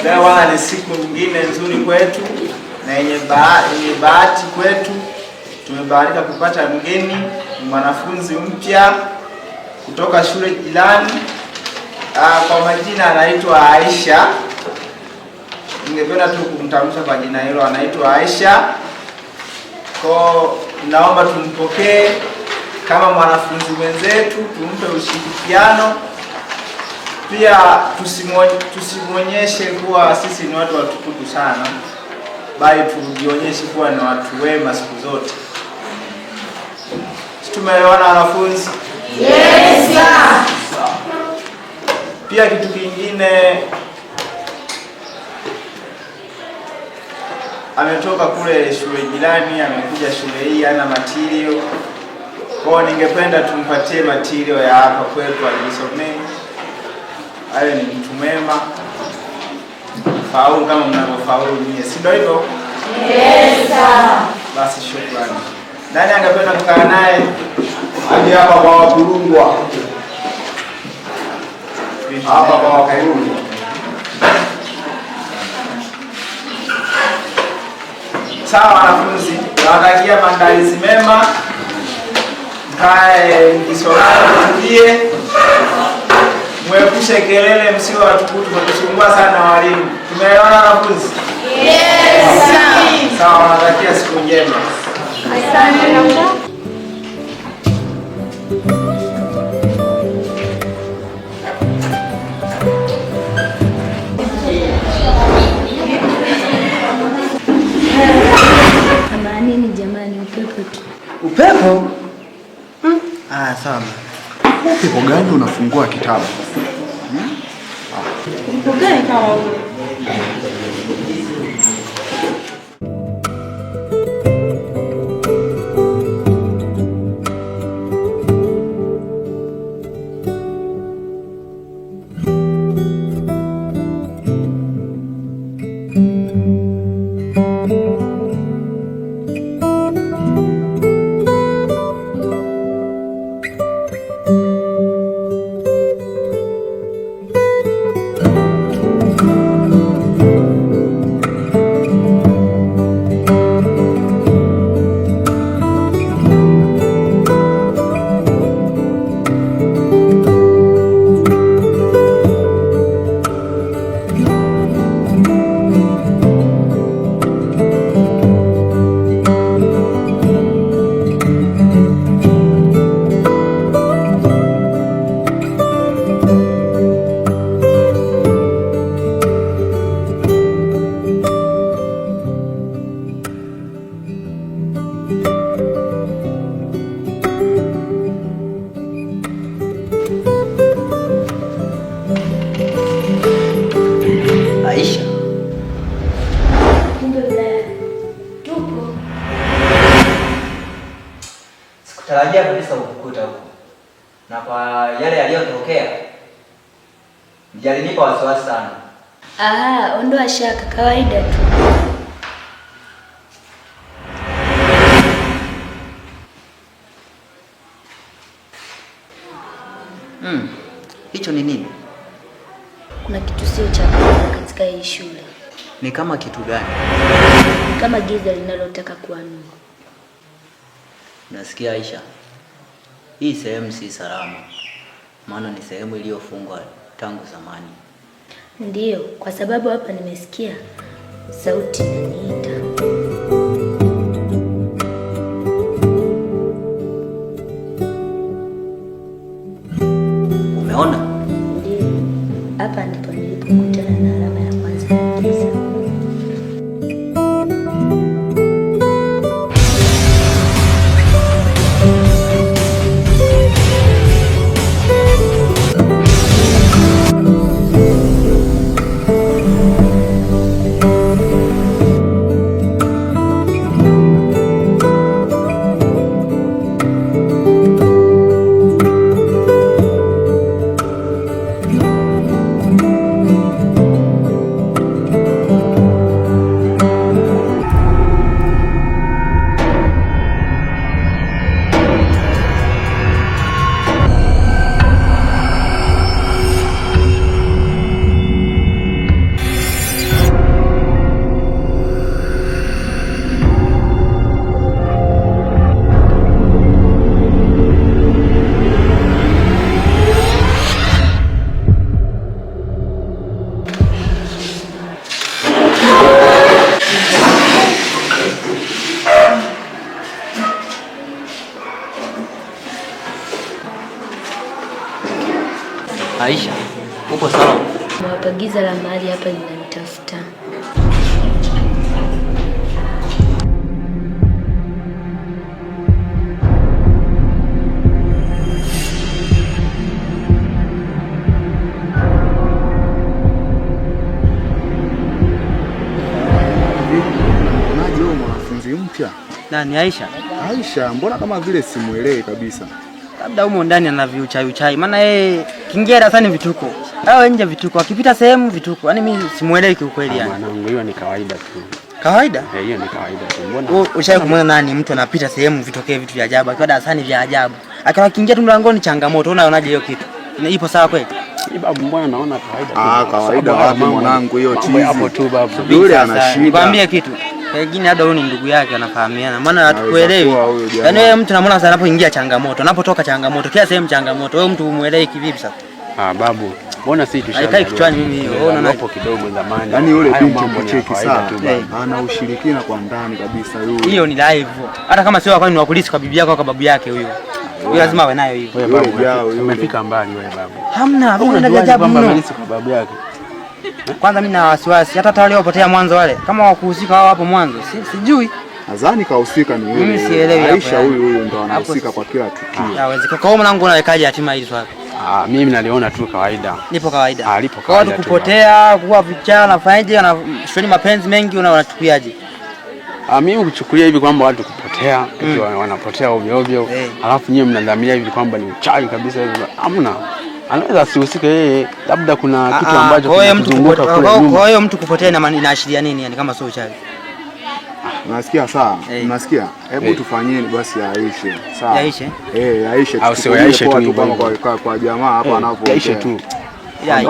Leo ni siku nyingine nzuri kwetu na yenye bahati kwetu. Tumebahatika kupata mgeni, mwanafunzi mpya kutoka shule jirani. Kwa majina anaitwa Aisha. Ningependa tu kumtambulisha kwa jina hilo, anaitwa Aisha. Kwa naomba tumpokee kama mwanafunzi mwenzetu, tumpe ushirikiano. Pia tusimwonyeshe kuwa sisi ni watu watukutu sana, bali tujionyeshe kuwa ni watu wema siku zote. Tumeelewana wanafunzi? Yes sir. Pia kitu kingine, ametoka kule shule jirani, amekuja shule hii, ana material. Kwa ningependa tumpatie material ya hapa kwetu ajisomee. Awe ni mtu mwema, faulu kama mnavyofaulu nyie, si ndio hivyo? Yes sir. Basi shukrani. Nani angependa kukaa naye hadi hapa kwa Wakurungwa? Hapa kwa Wakurungwa. Sawa wanafunzi, nawatakia maandalizi mema. Mkae mkisomea, mwepushe kelele, msio watukutu kutusumbua sana walimu. Tumeelewana wanafunzi? Yes sir. Sawa, nawatakia siku njema. Asante. Nini jamani, upepo tu. Upepo? Sawa. Upepo gani unafungua kitabu? Upepo gani kama ule? Tarajia kabisa ukukuta huko. Na kwa yale yaliyotokea, nijalinipa wasiwasi sana. Ondoa shaka, kawaida tu. Hicho ni nini? Kuna kitu sio cha kawaida katika hii shule. Ni kama kitu gani? Ni kama giza linalotaka kuanua. Nasikia Aisha, hii sehemu si salama, maana ni sehemu iliyofungwa tangu zamani. Ndiyo, kwa sababu hapa nimesikia sauti inaniita. Umeona? Ndiyo, hapa ndipo nilipokutana na alama ya kwanza ya giza. Aisha, uko sawa? Mwapagiza la mahali hapa linanitafuta. Unaje wewe mwanafunzi mpya? Nani Aisha? Aisha, mbona kama vile simuelewi kabisa. Labda humo ndani ana viuchai. Maana yeye kiingia darasani vituko. Hao nje vituko. Akipita sehemu vituko. Yaani mimi simuelewi kiukweli yani. Mwanangu, hiyo ni kawaida tu. Kawaida? Hiyo ni kawaida tu. Mbona? Ushawahi kumwona nani mtu anapita sehemu vitokee vitu vya ajabu? Akiwa darasani vya ajabu. Akiwa kiingia tu mlangoni changamoto. Unaonaje hiyo kitu? Ipo sawa kweli? Babu, mbona naona kawaida tu. Kawaida wapi mwanangu, hiyo chizi. Hapo tu babu. Yule ana shida. Nikwambie kitu. Pengine labda huyu ni ndugu yake anafahamiana. Maana hatukuelewi. Yaani wewe mtu unamwona sasa anapoingia changamoto, anapotoka changamoto, kila sehemu changamoto. Wewe mtu umuelewi kivipi sasa? Babu, mbona sisi haikai kichwani mimi hiyo. Wewe unaona hapo kidogo zamani. Yaani yule binti mcheki sana. Ana ushirikina kwa ndani kabisa yule. Hiyo ni live. Hata kama sio kwani ni wakulisi kwa bibi yako au kwa babu yake huyo. Huyo lazima awe nayo hiyo. Wewe babu, umefika mbali wewe babu. Hamna, hapo ndio ajabu mno. Kwa babu yake. Kwanza mimi na wasiwasi hata wale waliopotea mwanzo wale. Kama wakuhusika hao hapo mwanzo. Sijui. Nadhani kahusika ni wewe. Mimi sielewi hapo. Aisha huyu ndo anahusika kwa kila tukio. Yawezekana. Kwa hiyo mwanangu unawekaje hatima hili swali? Mimi naliona tu kawaida. Nipo kawaida. Lipo kawaida. Watu kupotea, kuwa vijana, nafanyaje na shoni mapenzi mengi unachukuliaje? Mimi huchukulia hivi kwamba watu kupotea, wanapotea ovyo ovyo. Alafu nyewe mnadhamiria hivi kwamba ni uchawi kabisa hivi. Hamna. Anaweza asihusike yeye, labda kuna kitu ambacho kinazunguka kule nyuma. Kwa hiyo mtu kupotea inaashiria nini yani kama sio uchawi? Unasikia sawa? Unasikia? Hebu tufanyeni basi yaishe. Sawa. Yaishe? Yaishe. Au sio yaishe tu kwa jamaa hapa anapo. Yaishe tu.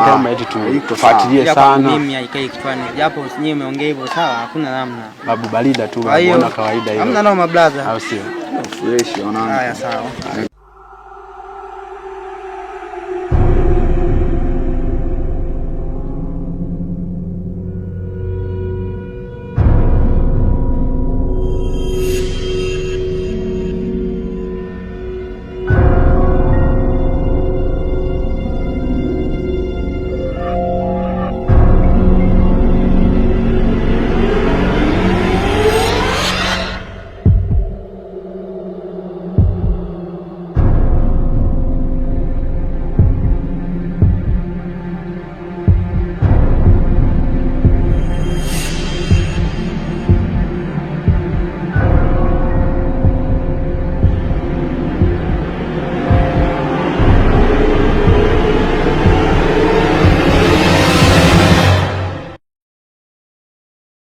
Kama eti tufuatilie sana. Mimi haikai kichwani. Japo nyinyi umeongea hivyo sawa, hakuna namna. Babu barida tu, mbona kawaida hiyo. Hamna noma brother. Au sio? Fresh, unaona. Haya sawa.